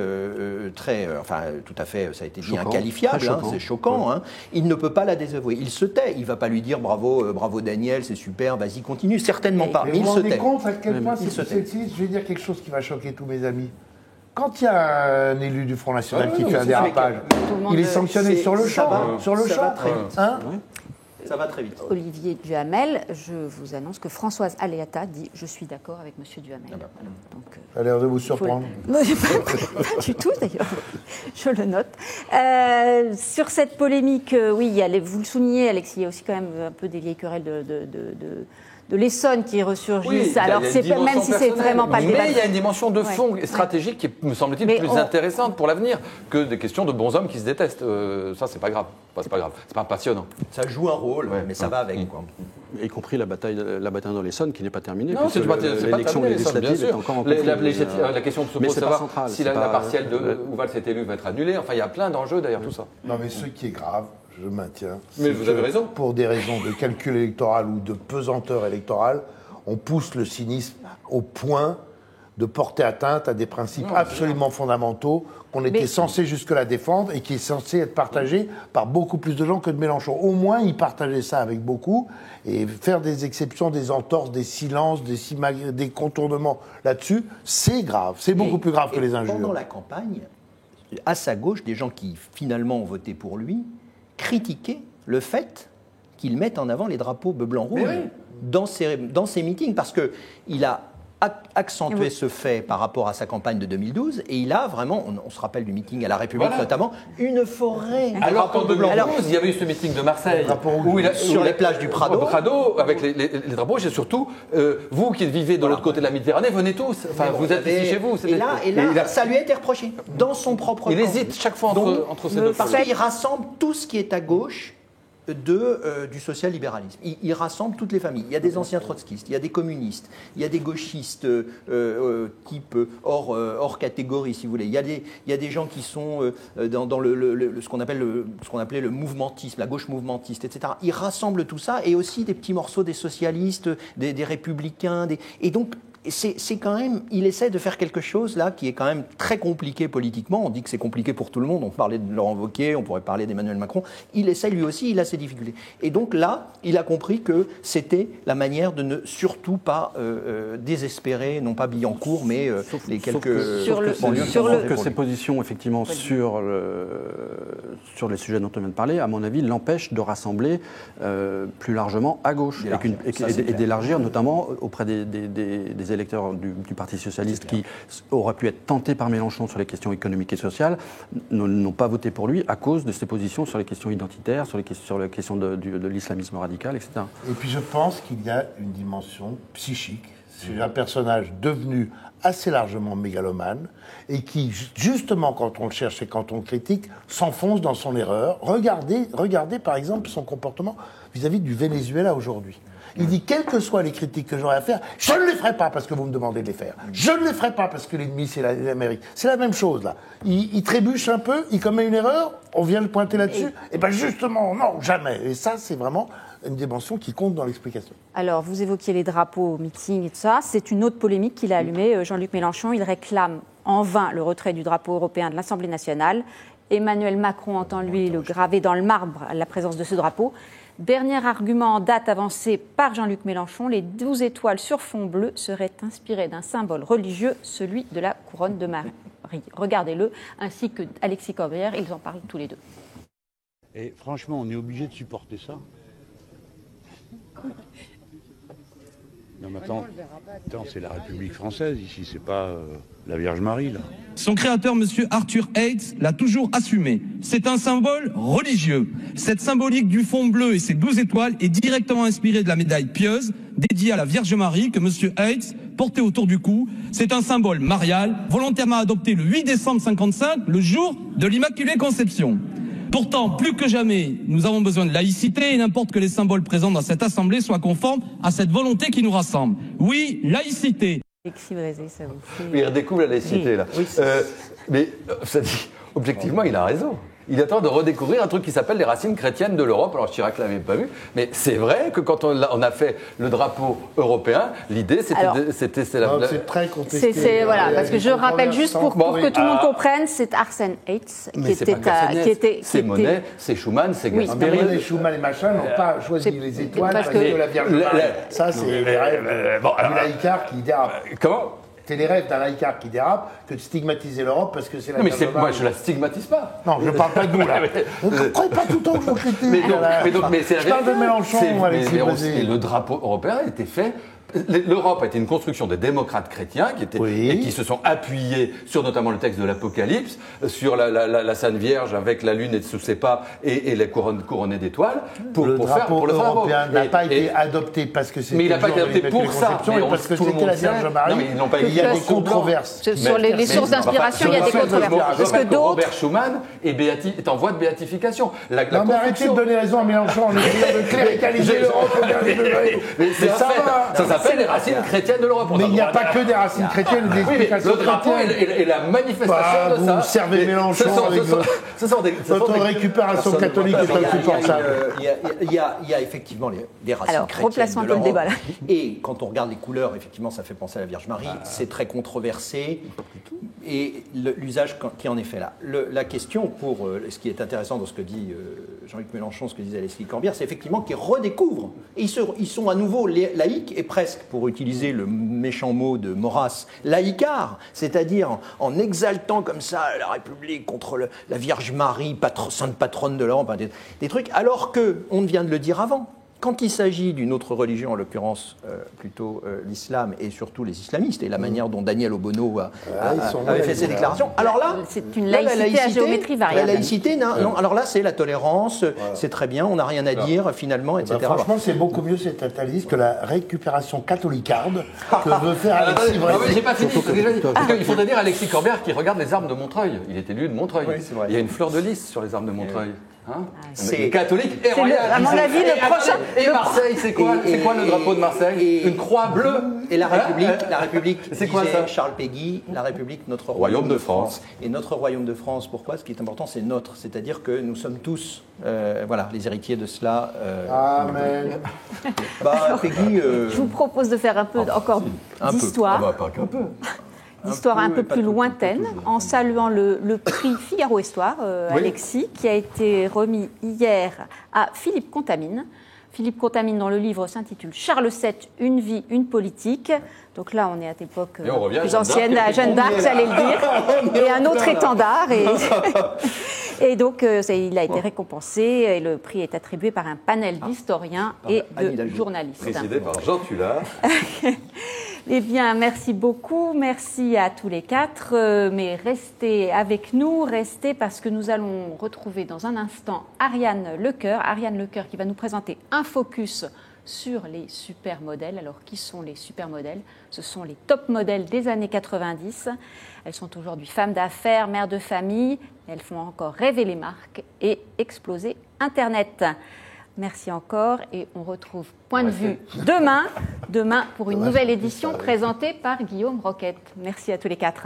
enfin, tout à fait, ça a été dit, inqualifiable, hein, c'est choquant. Hein. Il ne peut pas la désavouer. Il se tait. Il ne va pas lui dire bravo Daniel, c'est super, vas-y, continue. Certainement pas. Mais il se tait. Vous vous rendez compte à quel point c'est sexiste? Je vais dire quelque chose qui va choquer tous mes amis. Quand il y a un élu du Front National qui fait un dérapage, il est sanctionné sur le champ. Sur le champ. Ça va très vite. Olivier Duhamel, je vous annonce que Françoise Aléata dit « Je suis d'accord avec M. Duhamel ». Ça a l'air de vous surprendre. Non, pas du tout d'ailleurs, je le note. Sur cette polémique, oui, vous le soulignez, Alexis, il y a aussi quand même un peu des vieilles querelles de l'Essonne qui ressurgissent. Oui, alors, même si c'est vraiment pas le débat. Mais il y a une dimension de fond et stratégique qui est, me semble-t-il, plus intéressante pour l'avenir que des questions de bonshommes qui se détestent. Ça, c'est pas grave. C'est pas grave. C'est pas passionnant. Ça joue un rôle, mais ça va avec. Quoi. Y compris la bataille dans l'Essonne qui n'est pas terminée. Non, c'est pas l'élection législative est encore en cours. La question se pose de savoir si la partielle de où Valls est élu va être annulée. Enfin, il y a plein d'enjeux derrière tout ça. Non, mais ce qui est grave, je maintiens. Mais vous avez raison. Pour des raisons de calcul électoral ou de pesanteur électorale, on pousse le cynisme au point de porter atteinte à des principes absolument fondamentaux qu'on était censé jusque-là défendre et qui est censé être partagé par beaucoup plus de gens que de Mélenchon. Au moins, il partageait ça avec beaucoup et faire des exceptions, des entorses, des silences, des contournements là-dessus, c'est grave. C'est beaucoup plus grave que les injures. Pendant la campagne, à sa gauche, des gens qui finalement ont voté pour lui critiquaient le fait qu'il mette en avant les drapeaux bleu, blanc, rouge dans ses meetings parce qu'il a accentué ce fait par rapport à sa campagne de 2012 et il a vraiment, on se rappelle du meeting à la République notamment, une forêt. Alors qu'en 2012, il y avait eu ce meeting de Marseille sur les plages du Prado. Avec les drapeaux, et surtout, vous qui vivez de l'autre côté de la Méditerranée, venez tous. Enfin, vous êtes ici chez vous. Et là, ça lui a été reproché dans son propre camp. Il hésite chaque fois entre ces deux. Parce qu'il rassemble tout ce qui est à gauche du social-libéralisme. Il rassemble toutes les familles. Il y a des anciens trotskistes, il y a des communistes, il y a des gauchistes type hors catégorie, si vous voulez. Il y a des gens qui sont dans ce qu'on appelait le mouvementisme, la gauche mouvementiste, etc. Il rassemble tout ça et aussi des petits morceaux des socialistes, des républicains. Et donc, c'est quand même, il essaie de faire quelque chose là qui est quand même très compliqué politiquement. On dit que c'est compliqué pour tout le monde. On parlait de Laurent Wauquiez, on pourrait parler d'Emmanuel Macron. Il essaie lui aussi, il a ses difficultés. Et donc là, il a compris que c'était la manière de ne surtout pas désespérer, non pas Billancourt, mais les quelques Sauf que ses positions, effectivement, sur les sujets dont on vient de parler, à mon avis, l'empêchent de rassembler plus largement à gauche et d'élargir, notamment auprès des électeurs du Parti socialiste qui auraient pu être tentés par Mélenchon sur les questions économiques et sociales, n'ont pas voté pour lui à cause de ses positions sur les questions identitaires, sur les questions de l'islamisme radical, etc. Et puis je pense qu'il y a une dimension psychique. C'est un personnage devenu assez largement mégalomane et qui, justement, quand on le cherche et quand on le critique, s'enfonce dans son erreur. Regardez par exemple son comportement vis-à-vis du Venezuela aujourd'hui. Il dit, quelles que soient les critiques que j'aurai à faire, je ne les ferai pas parce que vous me demandez de les faire. Je ne les ferai pas parce que l'ennemi, c'est l'Amérique. C'est la même chose, là. Il trébuche un peu, il commet une erreur, on vient le pointer là-dessus, et bien justement, non, jamais. Et ça, c'est vraiment une dimension qui compte dans l'explication. Alors, vous évoquiez les drapeaux, meetings et tout ça. C'est une autre polémique qu'il a allumée, Jean-Luc Mélenchon. Il réclame en vain le retrait du drapeau européen de l'Assemblée nationale. Emmanuel Macron entend, lui, le graver dans le marbre à la présence de ce drapeau. Dernier argument en date avancé par Jean-Luc Mélenchon, les 12 étoiles sur fond bleu seraient inspirées d'un symbole religieux, celui de la couronne de Marie. Regardez-le, ainsi que Alexis Corbière, ils en parlent tous les deux. Et franchement, on est obligé de supporter ça. Non mais attends, c'est la République française ici, c'est pas la Vierge Marie là. Son créateur, M. Arthur Hayes, l'a toujours assumé. C'est un symbole religieux. Cette symbolique du fond bleu et ses 12 étoiles est directement inspirée de la médaille pieuse dédiée à la Vierge Marie que M. Hayes portait autour du cou. C'est un symbole marial, volontairement adopté le 8 décembre 1955, le jour de l'Immaculée Conception. Pourtant, plus que jamais, nous avons besoin de laïcité et n'importe que les symboles présents dans cette assemblée soient conformes à cette volonté qui nous rassemble. Oui, laïcité. Alexis Brézé, ça vous fait... Il redécouvre la laïcité, là. Oui, mais ça dit, objectivement, il a raison. Il est en train de redécouvrir un truc qui s'appelle les racines chrétiennes de l'Europe. Alors Chirac l'avait pas vu, mais c'est vrai que quand on a fait le drapeau européen, l'idée c'était c'est très contesté. Voilà, parce que je rappelle juste pour que tout le monde comprenne, c'est Arsène Heitz qui était. C'est Monet, c'est Schumann, c'est Gasperi. Monet, Schumann et machin n'ont pas choisi les étoiles parce que la Vierge Marie. Ça, c'est les rêves du laïcard qui dérape. Comment ? C'est les rêves d'un laïcard qui dérape que de stigmatiser l'Europe parce que c'est la Vierge Marie. Moi, je la stigmatise pas. Non, je ne parle pas de nous, là. Vous ne comprenez pas tout le temps que je vous critique. Mais c'est la je parle de Mélenchon, Alexis Bozé. Le drapeau européen a été fait. L'Europe a été une construction des démocrates chrétiens et qui se sont appuyés sur notamment le texte de l'Apocalypse, sur la Sainte Vierge avec la lune sous ses pas et les couronnées d'étoiles pour le drapeau européen n'a pas été et adopté parce que c'était mais il n'a pas été adopté pour ça, mais parce que c'était la Vierge Marie. Non, mais ils n'ont pas il y a des controverses. Sur les sources d'inspiration, il y a des controverses. Parce que d'autres. Robert Schuman est en voie de béatification. Non, mais arrêtez de donner raison à Mélenchon en essayant de cléricaliser l'Europe au dernier degré. Mais ça s'appelle les racines chrétiennes de l'Europe. Mais il n'y a pas que des racines chrétiennes, des explications chrétiennes. Le drapeau est la manifestation de ça. Vous servez Mélenchon avec votre récupération catholique est insupportable. Il y a effectivement des racines chrétiennes de l'Europe. Et quand on regarde les couleurs, effectivement, ça fait penser à la Vierge Marie. C'est très controversé. Et l'usage qui en est fait là. La question pour ce qui est intéressant dans ce que dit Jean-Luc Mélenchon, ce que disait Leslie Corbière, c'est effectivement qu'ils redécouvrent. Et ils sont à nouveau laïcs et presque, pour utiliser le méchant mot de Maurras, laïcards, c'est-à-dire en exaltant comme ça la République contre la Vierge Marie, sainte patronne de l'Europe, des trucs, alors qu'on vient de le dire avant. Quand il s'agit d'une autre religion, en l'occurrence plutôt l'islam et surtout les islamistes, et la manière dont Daniel Obono avait fait ses déclarations, alors là, c'est une laïcité à géométrie variable. La laïcité, non, alors là, c'est la tolérance, c'est très bien, on n'a rien à dire finalement, etc. Franchement, c'est beaucoup mieux cette analyse que la récupération catholicarde que veut faire Alexis Brézé. J'ai pas fini, il faudrait dire Alexis Corbière qui regarde les armes de Montreuil. Il est élu de Montreuil. Il y a une fleur de lys sur les armes de Montreuil. C'est catholique et royal. À mon avis, le prochain. Et Marseille, c'est quoi le drapeau de Marseille? Une croix bleue. Et la République, c'est quoi ça? Charles Péguy, la République, notre royaume de France. Et notre royaume de France, pourquoi? Ce qui est important, c'est notre. C'est-à-dire que nous sommes tous, les héritiers de cela. Amen. Péguy. Je vous propose de faire un peu encore d'histoire. Pas qu'un peu. Histoire un peu plus lointaine, en saluant le prix Figaro Histoire, Alexis, qui a été remis hier à Philippe Contamine. Philippe Contamine, dans le livre, s'intitule Charles VII, une vie, une politique. Donc là, on est à l'époque plus ancienne, à Jeanne d'Arc, j'allais le dire, et un autre étendard. Et donc, il a été récompensé, et le prix est attribué par un panel d'historiens et de journalistes. Présidé par Jean Tullard. Eh bien, merci beaucoup, merci à tous les quatre, mais restez avec nous, parce que nous allons retrouver dans un instant Ariane Lecoeur qui va nous présenter un focus sur les supermodèles. Alors, qui sont les supermodèles? Ce sont les top modèles des années 90. Elles sont aujourd'hui femmes d'affaires, mères de famille, et elles font encore rêver les marques et exploser Internet. Merci encore et on retrouve Point de vue demain pour une nouvelle édition présentée par Guillaume Roquette. Merci à tous les quatre.